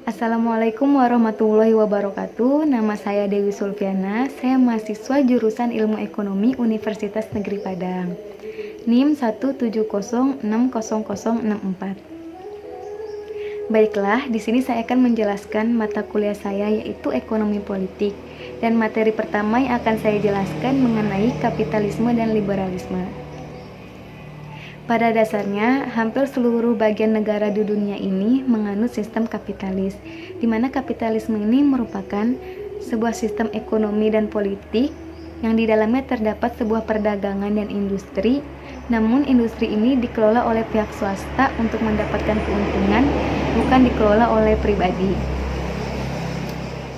Assalamualaikum warahmatullahi wabarakatuh. Nama saya Dewi Sulfiana. Saya mahasiswa jurusan Ilmu Ekonomi Universitas Negeri Padang. NIM 170600064. Baiklah, di sini saya akan menjelaskan mata kuliah saya yaitu Ekonomi Politik. Dan materi pertama yang akan saya jelaskan mengenai kapitalisme dan liberalisme. Pada dasarnya, hampir seluruh bagian negara di dunia ini menganut sistem kapitalis, di mana kapitalisme ini merupakan sebuah sistem ekonomi dan politik yang di dalamnya terdapat sebuah perdagangan dan industri, namun industri ini dikelola oleh pihak swasta untuk mendapatkan keuntungan, bukan dikelola oleh pribadi.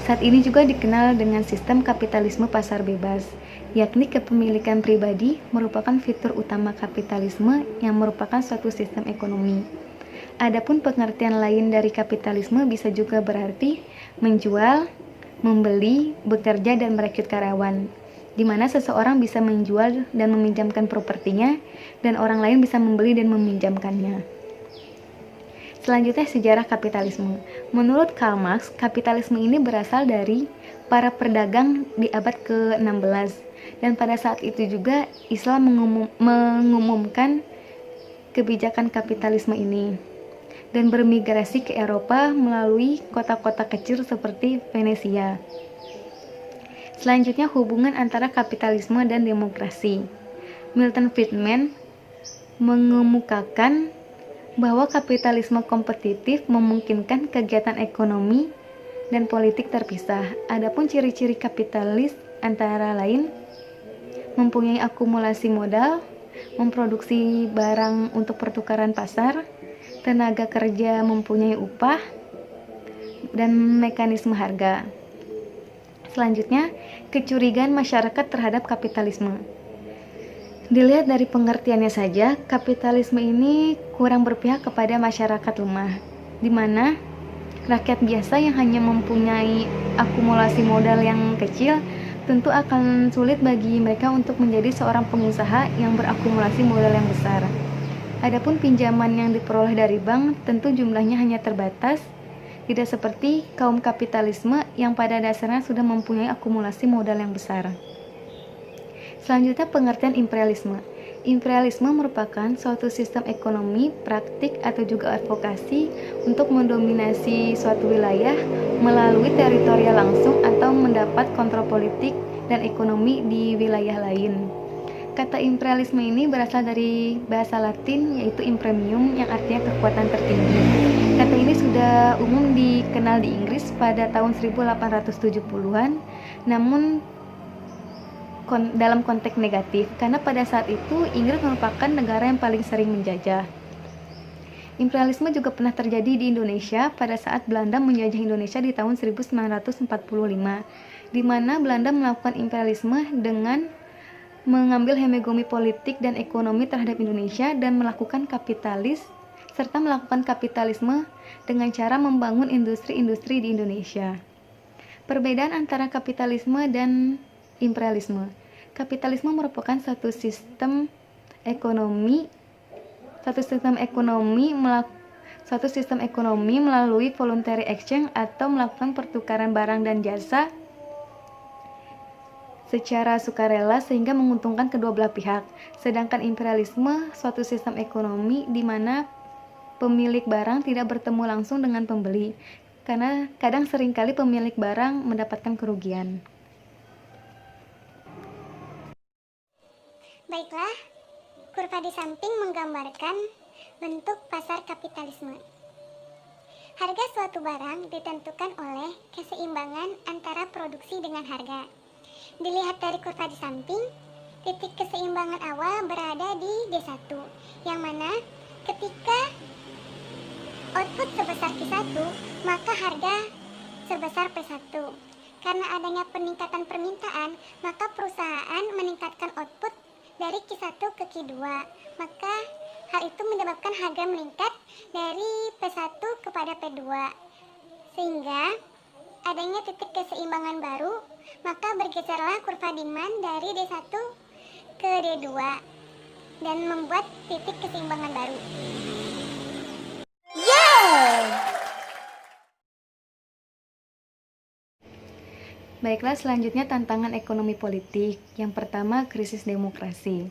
Saat ini juga dikenal dengan sistem kapitalisme pasar bebas, yakni kepemilikan pribadi merupakan fitur utama kapitalisme yang merupakan suatu sistem ekonomi. Adapun pengertian lain dari kapitalisme bisa juga berarti menjual, membeli, bekerja, dan merekrut karyawan, di mana seseorang bisa menjual dan meminjamkan propertinya, dan orang lain bisa membeli dan meminjamkannya. Selanjutnya, sejarah kapitalisme. Menurut Karl Marx, kapitalisme ini berasal dari para pedagang di abad ke-16, dan pada saat itu juga Islam mengumumkan kebijakan kapitalisme ini dan bermigrasi ke Eropa melalui kota-kota kecil seperti Venesia. Selanjutnya, hubungan antara kapitalisme dan demokrasi. Milton Friedman mengemukakan bahwa kapitalisme kompetitif memungkinkan kegiatan ekonomi dan politik terpisah. Adapun ciri-ciri kapitalis antara lain mempunyai akumulasi modal, memproduksi barang untuk pertukaran pasar, tenaga kerja mempunyai upah, dan mekanisme harga. Selanjutnya, kecurigaan masyarakat terhadap kapitalisme. Dilihat dari pengertiannya saja, kapitalisme ini kurang berpihak kepada masyarakat lemah, di mana rakyat biasa yang hanya mempunyai akumulasi modal yang kecil tentu akan sulit bagi mereka untuk menjadi seorang pengusaha yang berakumulasi modal yang besar. Adapun pinjaman yang diperoleh dari bank tentu jumlahnya hanya terbatas, tidak seperti kaum kapitalisme yang pada dasarnya sudah mempunyai akumulasi modal yang besar. Selanjutnya, pengertian imperialisme. Imperialisme merupakan suatu sistem ekonomi, praktik, atau juga advokasi untuk mendominasi suatu wilayah melalui teritorial langsung atau mendapat kontrol politik dan ekonomi di wilayah lain. Kata imperialisme ini berasal dari bahasa Latin yaitu impremium yang artinya kekuatan tertinggi. Kata ini sudah umum dikenal di Inggris pada tahun 1870-an, namun dalam konteks negatif, karena pada saat itu Inggris merupakan negara yang paling sering menjajah. Imperialisme juga pernah terjadi di Indonesia pada saat Belanda menjajah Indonesia di tahun 1945, di mana Belanda melakukan imperialisme dengan mengambil hegemoni politik dan ekonomi terhadap Indonesia dan melakukan kapitalis serta melakukan kapitalisme dengan cara membangun industri-industri di Indonesia. Perbedaan antara kapitalisme dan imperialisme. Kapitalisme merupakan suatu sistem ekonomi melalui voluntary exchange atau melakukan pertukaran barang dan jasa secara sukarela sehingga menguntungkan kedua belah pihak. Sedangkan imperialisme suatu sistem ekonomi di mana pemilik barang tidak bertemu langsung dengan pembeli, karena kadang seringkali pemilik barang mendapatkan kerugian. Baiklah, kurva di samping menggambarkan bentuk pasar kapitalisme. Harga suatu barang ditentukan oleh keseimbangan antara produksi dengan harga. Dilihat dari kurva di samping, titik keseimbangan awal berada di D1, yang mana ketika output sebesar Q1, maka harga sebesar P1. Karena adanya peningkatan permintaan, maka perusahaan meningkatkan output dari Q1 ke Q2, maka hal itu menyebabkan harga meningkat dari P1 kepada P2, sehingga adanya titik keseimbangan baru, maka bergeserlah kurva demand dari D1 ke D2 dan membuat titik keseimbangan baru. Baiklah, selanjutnya tantangan ekonomi politik. Yang pertama, krisis demokrasi.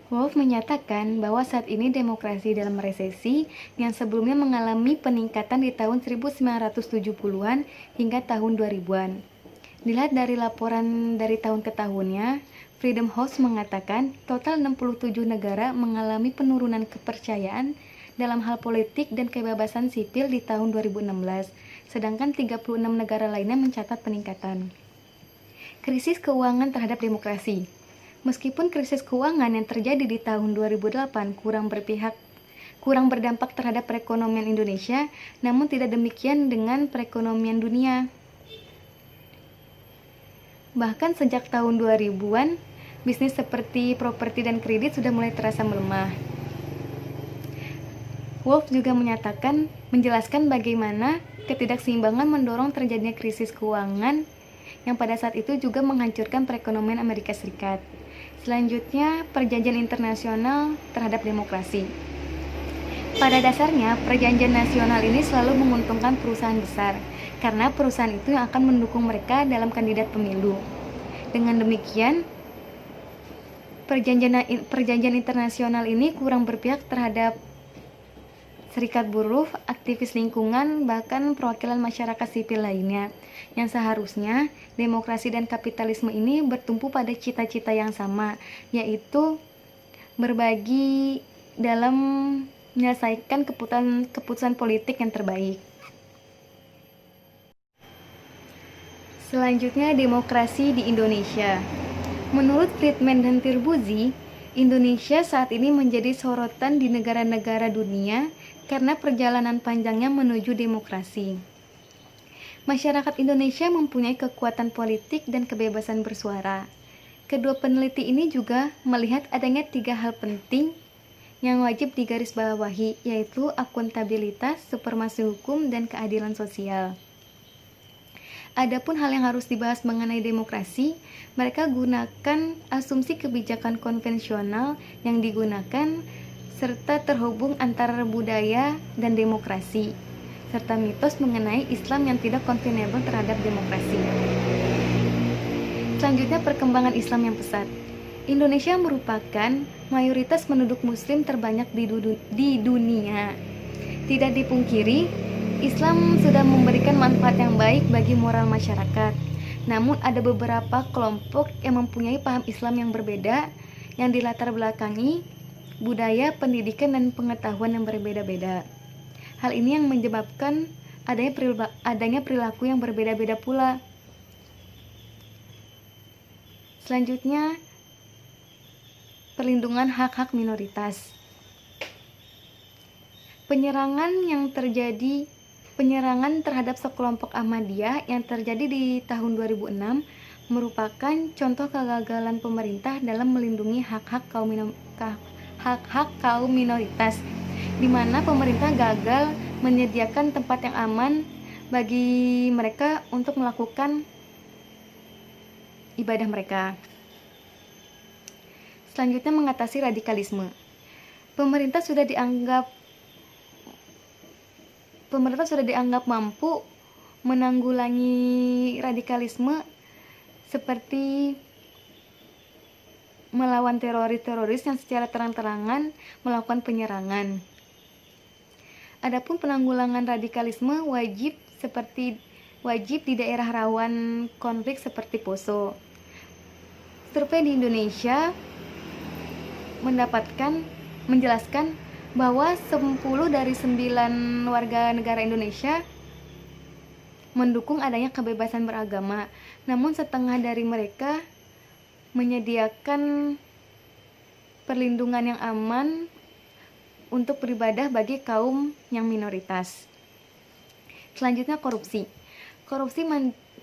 Wolf menyatakan bahwa saat ini demokrasi dalam resesi yang sebelumnya mengalami peningkatan di tahun 1970-an hingga tahun 2000-an. Dilihat dari laporan dari tahun ke tahunnya, Freedom House mengatakan total 67 negara mengalami penurunan kepercayaan dalam hal politik dan kebebasan sipil di tahun 2016. Sedangkan 36 negara lainnya mencatat peningkatan. Krisis keuangan terhadap demokrasi. Meskipun krisis keuangan yang terjadi di tahun 2008 kurang berdampak terhadap perekonomian Indonesia, namun tidak demikian dengan perekonomian dunia. Bahkan sejak tahun 2000-an, bisnis seperti properti dan kredit sudah mulai terasa melemah. Wolf juga menjelaskan bagaimana ketidakseimbangan mendorong terjadinya krisis keuangan yang pada saat itu juga menghancurkan perekonomian Amerika Serikat. Selanjutnya, perjanjian internasional terhadap demokrasi. Pada dasarnya, perjanjian nasional ini selalu menguntungkan perusahaan besar, karena perusahaan itu yang akan mendukung mereka dalam kandidat pemilu. Dengan demikian, perjanjian internasional ini kurang berpihak terhadap serikat buruh, aktivis lingkungan, bahkan perwakilan masyarakat sipil lainnya, yang seharusnya demokrasi dan kapitalisme ini bertumpu pada cita-cita yang sama, yaitu berbagi dalam menyelesaikan keputusan politik yang terbaik. Selanjutnya, demokrasi di Indonesia. Menurut Friedman dan Tirbuzi, Indonesia saat ini menjadi sorotan di negara-negara dunia karena perjalanan panjangnya menuju demokrasi. Masyarakat Indonesia mempunyai kekuatan politik dan kebebasan bersuara. Kedua peneliti ini juga melihat adanya 3 hal penting yang wajib digarisbawahi, yaitu akuntabilitas, supremasi hukum, dan keadilan sosial. Adapun hal yang harus dibahas mengenai demokrasi, mereka gunakan asumsi kebijakan konvensional yang digunakan serta terhubung antara budaya dan demokrasi, serta mitos mengenai Islam yang tidak konvensional terhadap demokrasi. Selanjutnya, perkembangan Islam yang pesat. Indonesia merupakan mayoritas penduduk muslim terbanyak di dunia. Tidak dipungkiri, Islam sudah memberikan manfaat yang baik bagi moral masyarakat. Namun ada beberapa kelompok yang mempunyai paham Islam yang berbeda, yang dilatar belakangi budaya, pendidikan, dan pengetahuan yang berbeda-beda. Hal ini yang menyebabkan adanya perilaku yang berbeda-beda pula. Selanjutnya, perlindungan hak-hak minoritas. Penyerangan terhadap sekelompok Ahmadiyah yang terjadi di tahun 2006 merupakan contoh kegagalan pemerintah dalam melindungi hak-hak kaum minoritas, di mana pemerintah gagal menyediakan tempat yang aman bagi mereka untuk melakukan ibadah mereka. Selanjutnya, mengatasi radikalisme. Pemerintah sudah dianggap mampu menanggulangi radikalisme seperti melawan teroris yang secara terang-terangan melakukan penyerangan. Adapun penanggulangan radikalisme wajib di daerah rawan konflik seperti Poso. Survei di Indonesia menjelaskan bahwa 10 dari 9 warga negara Indonesia mendukung adanya kebebasan beragama, namun setengah dari mereka menyediakan perlindungan yang aman untuk beribadah bagi kaum yang minoritas. Selanjutnya, korupsi.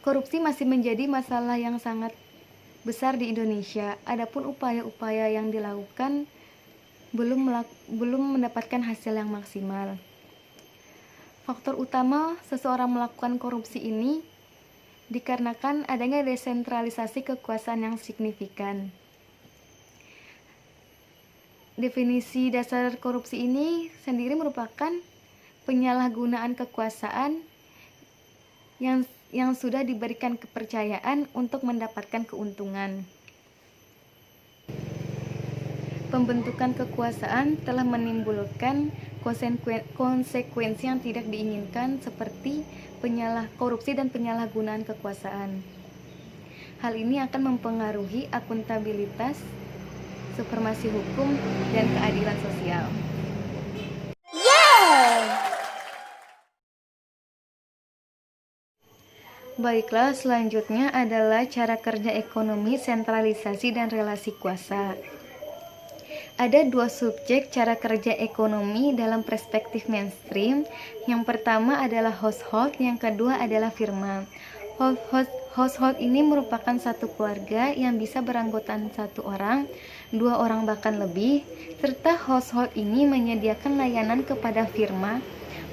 Korupsi masih menjadi masalah yang sangat besar di Indonesia. Adapun upaya-upaya yang dilakukan belum mendapatkan hasil yang maksimal. Faktor utama seseorang melakukan korupsi ini dikarenakan adanya desentralisasi kekuasaan yang signifikan. Definisi dasar korupsi ini sendiri merupakan penyalahgunaan kekuasaan yang yang sudah diberikan kepercayaan untuk mendapatkan keuntungan. Pembentukan kekuasaan telah menimbulkan konsekuensi yang tidak diinginkan seperti korupsi dan penyalahgunaan kekuasaan. Hal ini akan mempengaruhi akuntabilitas, supremasi hukum, dan keadilan sosial. Baiklah, selanjutnya adalah cara kerja ekonomi, sentralisasi, dan relasi kuasa. Ada dua subjek cara kerja ekonomi dalam perspektif mainstream. Yang pertama adalah household, yang kedua adalah firma. Household ini merupakan satu keluarga yang bisa beranggotakan satu orang, dua orang bahkan lebih, serta household ini menyediakan layanan kepada firma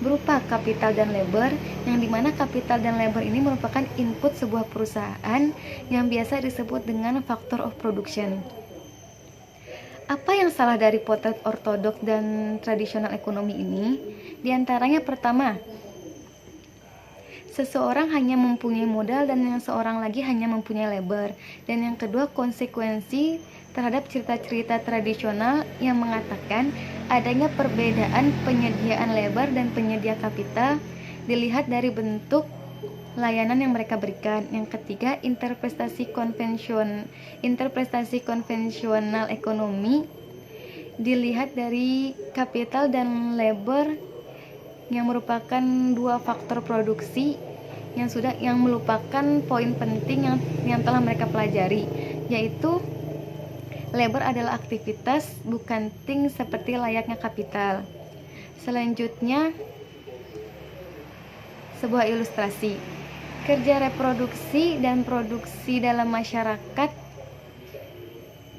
berupa kapital dan labor, yang dimana kapital dan labor ini merupakan input sebuah perusahaan yang biasa disebut dengan factor of production. Apa yang salah dari potret ortodoks dan tradisional ekonomi ini? Di antaranya pertama, seseorang hanya mempunyai modal dan yang seorang lagi hanya mempunyai labor. Dan yang kedua, konsekuensi terhadap cerita-cerita tradisional yang mengatakan adanya perbedaan penyediaan labor dan penyedia kapital dilihat dari bentuk layanan yang mereka berikan. Yang ketiga, interpretasi konvensional ekonomi dilihat dari kapital dan labor yang merupakan dua faktor produksi yang melupakan poin penting yang telah mereka pelajari, yaitu labor adalah aktivitas bukan thing seperti layaknya kapital. Selanjutnya, sebuah ilustrasi. Kerja reproduksi dan produksi dalam masyarakat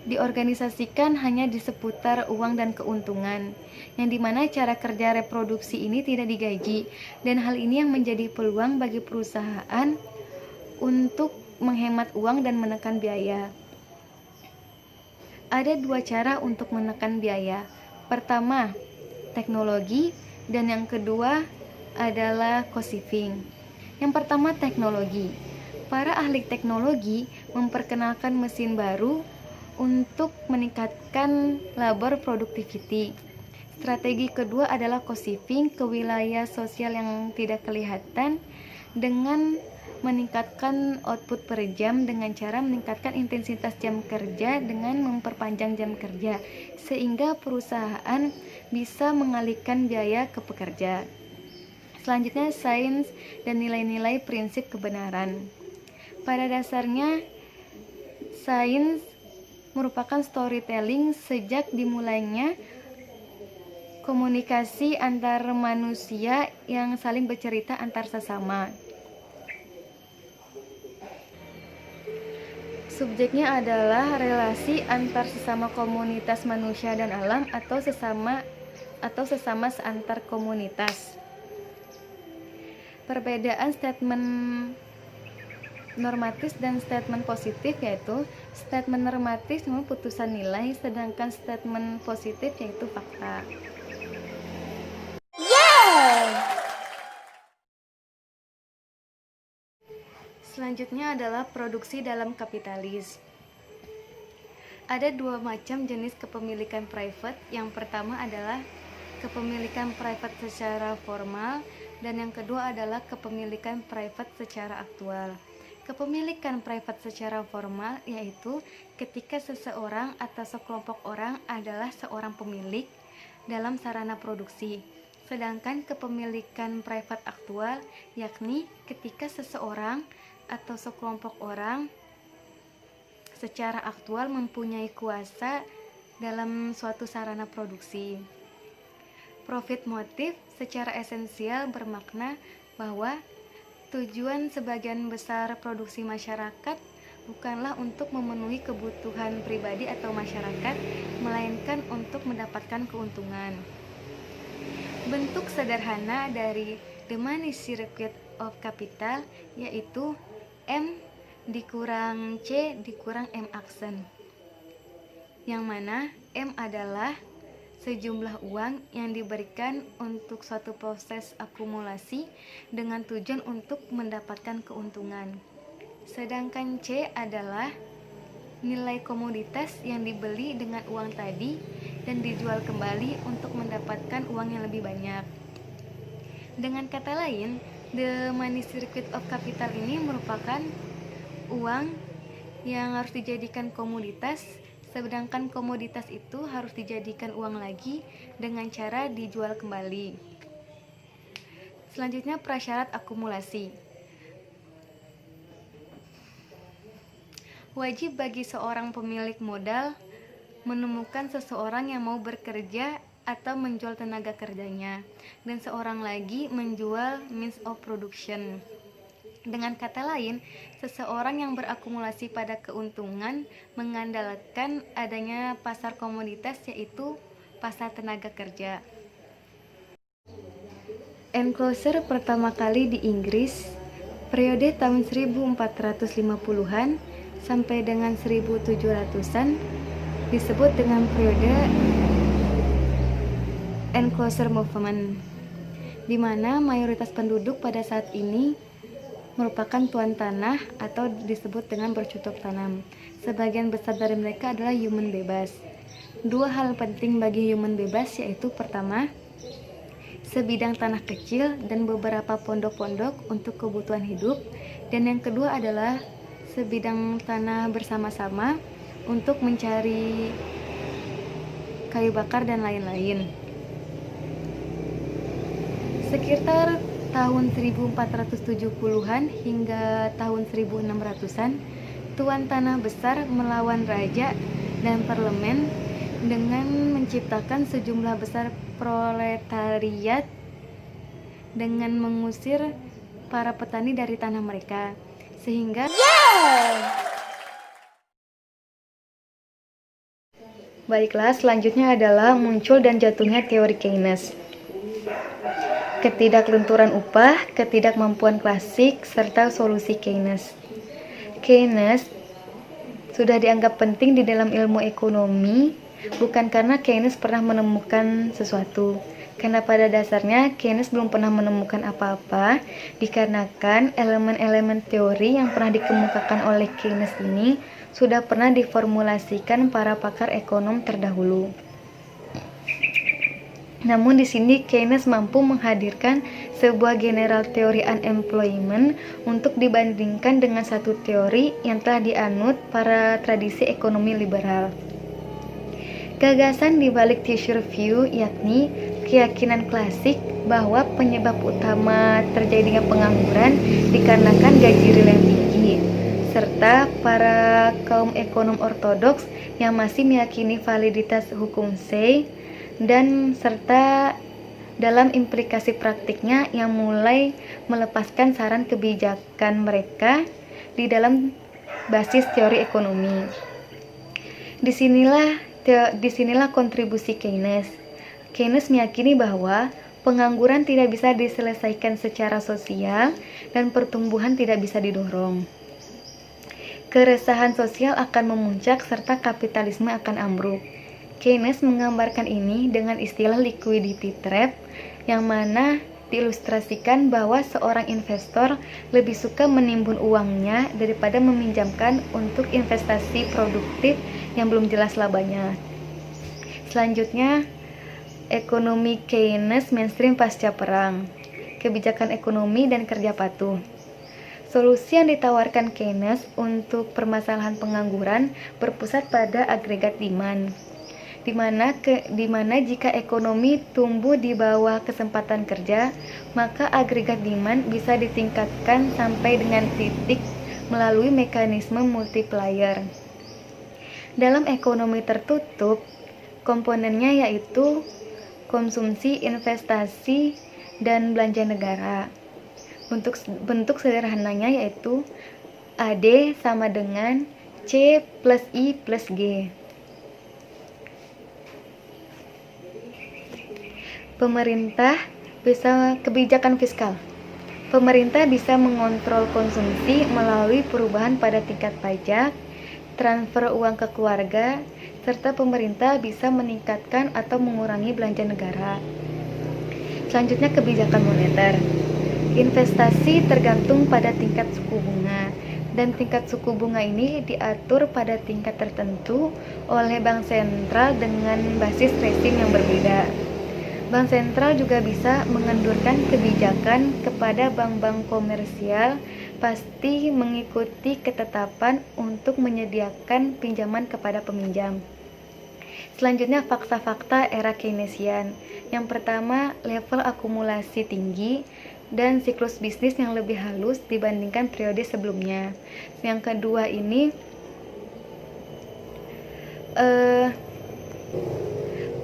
diorganisasikan hanya di seputar uang dan keuntungan, yang dimana cara kerja reproduksi ini tidak digaji, dan hal ini yang menjadi peluang bagi perusahaan untuk menghemat uang dan menekan biaya. Ada dua cara untuk menekan biaya. Pertama, teknologi, dan yang kedua adalah cost saving. Yang pertama, teknologi. Para ahli teknologi memperkenalkan mesin baru untuk meningkatkan labor productivity. Strategi kedua adalah cost saving ke wilayah sosial yang tidak kelihatan dengan meningkatkan output per jam dengan cara meningkatkan intensitas jam kerja dengan memperpanjang jam kerja, sehingga perusahaan bisa mengalihkan biaya ke pekerja. Selanjutnya, sains dan nilai-nilai prinsip kebenaran. Pada dasarnya, sains merupakan storytelling sejak dimulainya komunikasi antar manusia yang saling bercerita antar sesama. Subjeknya adalah relasi antar sesama komunitas manusia dan alam atau sesama seantar komunitas. Perbedaan statement normatif dan statement positif, yaitu statement normatif memang putusan nilai, sedangkan statement positif yaitu fakta. Selanjutnya adalah produksi dalam kapitalis. Ada dua macam jenis kepemilikan private. Yang pertama adalah kepemilikan private secara formal, dan yang kedua adalah kepemilikan private secara aktual. Kepemilikan private secara formal yaitu ketika seseorang atau sekelompok orang adalah seorang pemilik dalam sarana produksi. Sedangkan kepemilikan private aktual yakni ketika seseorang atau sekelompok orang secara aktual mempunyai kuasa dalam suatu sarana produksi. Profit motif secara esensial bermakna bahwa tujuan sebagian besar produksi masyarakat bukanlah untuk memenuhi kebutuhan pribadi atau masyarakat, melainkan untuk mendapatkan keuntungan. Bentuk sederhana dari the money circuit of capital yaitu M dikurang C dikurang M aksen, yang mana M adalah sejumlah uang yang diberikan untuk suatu proses akumulasi dengan tujuan untuk mendapatkan keuntungan. Sedangkan C adalah nilai komoditas yang dibeli dengan uang tadi dan dijual kembali untuk mendapatkan uang yang lebih banyak. Dengan kata lain, the money circuit of capital ini merupakan uang yang harus dijadikan komoditas, sedangkan komoditas itu harus dijadikan uang lagi dengan cara dijual kembali. Selanjutnya, prasyarat akumulasi. Wajib bagi seorang pemilik modal menemukan seseorang yang mau bekerja atau menjual tenaga kerjanya, dan seorang lagi menjual means of production. Dengan kata lain, seseorang yang berakumulasi pada keuntungan mengandalkan adanya pasar komoditas, yaitu pasar tenaga kerja. Enclosure pertama kali di Inggris periode tahun 1450-an sampai dengan 1700-an disebut dengan periode Enclosure Movement, di mana mayoritas penduduk pada saat ini merupakan tuan tanah atau disebut dengan bercocok tanam. Sebagian besar dari mereka adalah human bebas. Dua hal penting bagi human bebas yaitu pertama, sebidang tanah kecil dan beberapa pondok-pondok untuk kebutuhan hidup, dan yang kedua adalah sebidang tanah bersama-sama untuk mencari kayu bakar dan lain-lain. Sekitar tahun 1470-an hingga tahun 1600-an, tuan tanah besar melawan raja dan parlemen dengan menciptakan sejumlah besar proletariat dengan mengusir para petani dari tanah mereka, sehingga Baiklah, selanjutnya adalah muncul dan jatuhnya teori Keynes. Ketidaklunturan upah, ketidakmampuan klasik, serta solusi Keynes. Keynes sudah dianggap penting di dalam ilmu ekonomi, bukan karena Keynes pernah menemukan sesuatu. Karena pada dasarnya Keynes belum pernah menemukan apa-apa, dikarenakan elemen-elemen teori yang pernah dikemukakan oleh Keynes ini sudah pernah diformulasikan para pakar ekonom terdahulu. Namun di sini Keynes mampu menghadirkan sebuah general teori unemployment untuk dibandingkan dengan satu teori yang telah dianut para tradisi ekonomi liberal. Gagasan di balik Tissue Review yakni keyakinan klasik bahwa penyebab utama terjadinya pengangguran dikarenakan gaji real yang tinggi, serta para kaum ekonom ortodoks yang masih meyakini validitas hukum Say, dan serta dalam implikasi praktiknya yang mulai melepaskan saran kebijakan mereka di dalam basis teori ekonomi. Disinilah kontribusi Keynes. Keynes meyakini bahwa pengangguran tidak bisa diselesaikan secara sosial dan pertumbuhan tidak bisa didorong. Keresahan sosial akan memuncak serta kapitalisme akan ambruk. Keynes menggambarkan ini dengan istilah liquidity trap, yang mana diilustrasikan bahwa seorang investor lebih suka menimbun uangnya daripada meminjamkan untuk investasi produktif yang belum jelas labanya. Selanjutnya, ekonomi Keynes mainstream pasca perang, kebijakan ekonomi dan kerja patuh. Solusi yang ditawarkan Keynes untuk permasalahan pengangguran berpusat pada agregat demand, di mana jika ekonomi tumbuh di bawah kesempatan kerja, maka agregat demand bisa ditingkatkan sampai dengan titik melalui mekanisme multiplier. Dalam ekonomi tertutup, komponennya yaitu konsumsi, investasi, dan belanja negara. Bentuk sederhananya yaitu AD sama dengan C plus I plus G. Kebijakan fiskal. Pemerintah bisa mengontrol konsumsi melalui perubahan pada tingkat pajak, transfer uang ke keluarga, serta pemerintah bisa meningkatkan atau mengurangi belanja negara. Selanjutnya, kebijakan moneter. Investasi tergantung pada tingkat suku bunga, dan tingkat suku bunga ini diatur pada tingkat tertentu oleh bank sentral dengan basis rezim yang berbeda. Bank sentral juga bisa mengendurkan kebijakan kepada bank-bank komersial, pasti mengikuti ketetapan untuk menyediakan pinjaman kepada peminjam. Selanjutnya, fakta-fakta era Keynesian. Yang pertama, level akumulasi tinggi dan siklus bisnis yang lebih halus dibandingkan periode sebelumnya. Yang kedua ini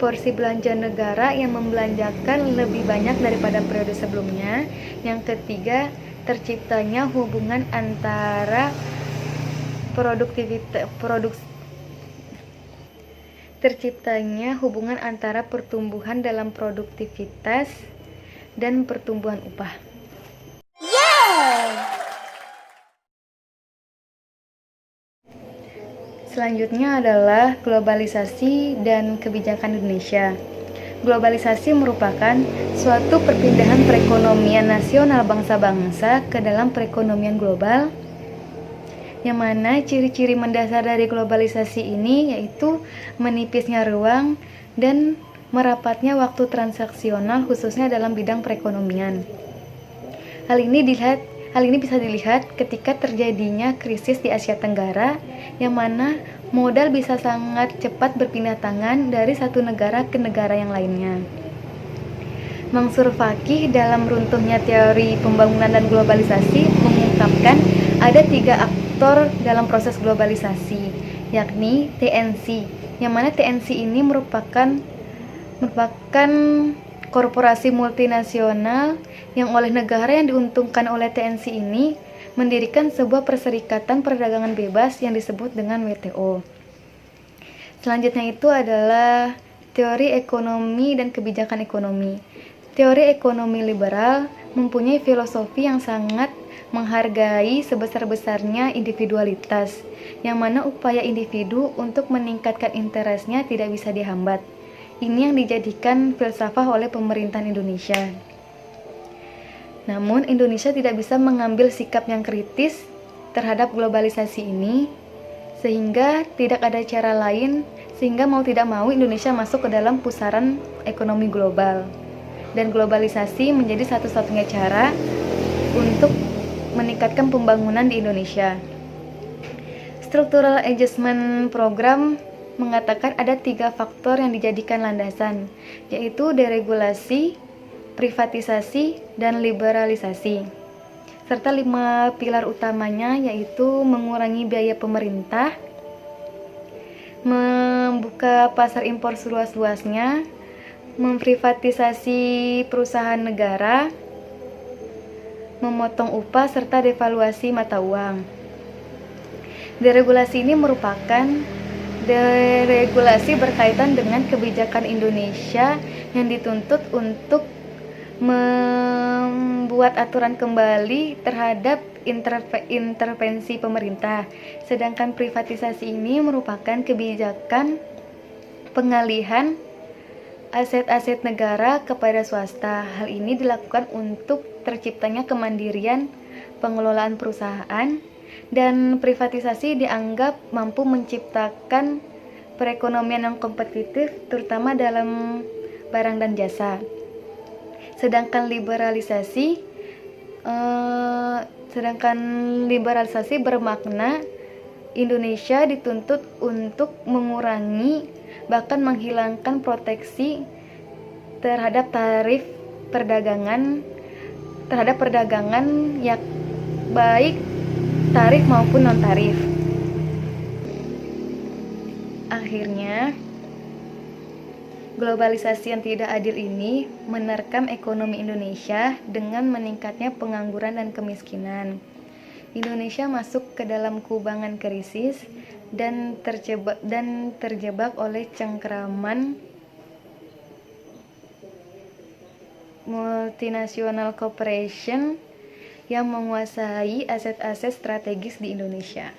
porsi belanja negara yang membelanjakan lebih banyak daripada periode sebelumnya. Yang ketiga, terciptanya hubungan antara pertumbuhan dalam produktivitas dan pertumbuhan upah. Selanjutnya adalah globalisasi dan kebijakan Indonesia. Globalisasi merupakan suatu perpindahan perekonomian nasional bangsa-bangsa ke dalam perekonomian global, yang mana ciri-ciri mendasar dari globalisasi ini yaitu menipisnya ruang dan merapatnya waktu transaksional khususnya dalam bidang perekonomian. Hal ini bisa dilihat ketika terjadinya krisis di Asia Tenggara, yang mana modal bisa sangat cepat berpindah tangan dari satu negara ke negara yang lainnya. Mansur Fakih dalam runtuhnya teori pembangunan dan globalisasi mengungkapkan ada 3 aktor dalam proses globalisasi, yakni TNC, yang mana TNC ini merupakan korporasi multinasional yang oleh negara yang diuntungkan oleh TNC ini mendirikan sebuah perserikatan perdagangan bebas yang disebut dengan WTO. Selanjutnya itu adalah teori ekonomi dan kebijakan ekonomi. Teori ekonomi liberal mempunyai filosofi yang sangat menghargai sebesar-besarnya individualitas, yang mana upaya individu untuk meningkatkan interestnya tidak bisa dihambat. Ini yang dijadikan filsafah oleh pemerintahan Indonesia. Namun, Indonesia tidak bisa mengambil sikap yang kritis terhadap globalisasi ini, sehingga tidak ada cara lain, sehingga mau tidak mau Indonesia masuk ke dalam pusaran ekonomi global. Dan globalisasi menjadi satu-satunya cara untuk meningkatkan pembangunan di Indonesia. Structural Adjustment Program mengatakan ada 3 faktor yang dijadikan landasan, yaitu deregulasi, privatisasi, dan liberalisasi. Serta 5 pilar utamanya yaitu mengurangi biaya pemerintah, membuka pasar impor seluas-luasnya, memprivatisasi perusahaan negara, memotong upah, serta devaluasi mata uang. Deregulasi ini merupakan deregulasi berkaitan dengan kebijakan Indonesia yang dituntut untuk membuat aturan kembali terhadap intervensi pemerintah. Sedangkan privatisasi ini merupakan kebijakan pengalihan aset-aset negara kepada swasta. Hal ini dilakukan untuk terciptanya kemandirian pengelolaan perusahaan, dan privatisasi dianggap mampu menciptakan perekonomian yang kompetitif, terutama dalam barang dan jasa. Sedangkan liberalisasi bermakna Indonesia dituntut untuk mengurangi bahkan menghilangkan proteksi terhadap perdagangan yang baik tarif maupun non-tarif. Akhirnya, globalisasi yang tidak adil ini menerkam ekonomi Indonesia dengan meningkatnya pengangguran dan kemiskinan. Indonesia masuk ke dalam kubangan krisis dan terjebak oleh cengkraman multinational corporation yang menguasai aset-aset strategis di Indonesia.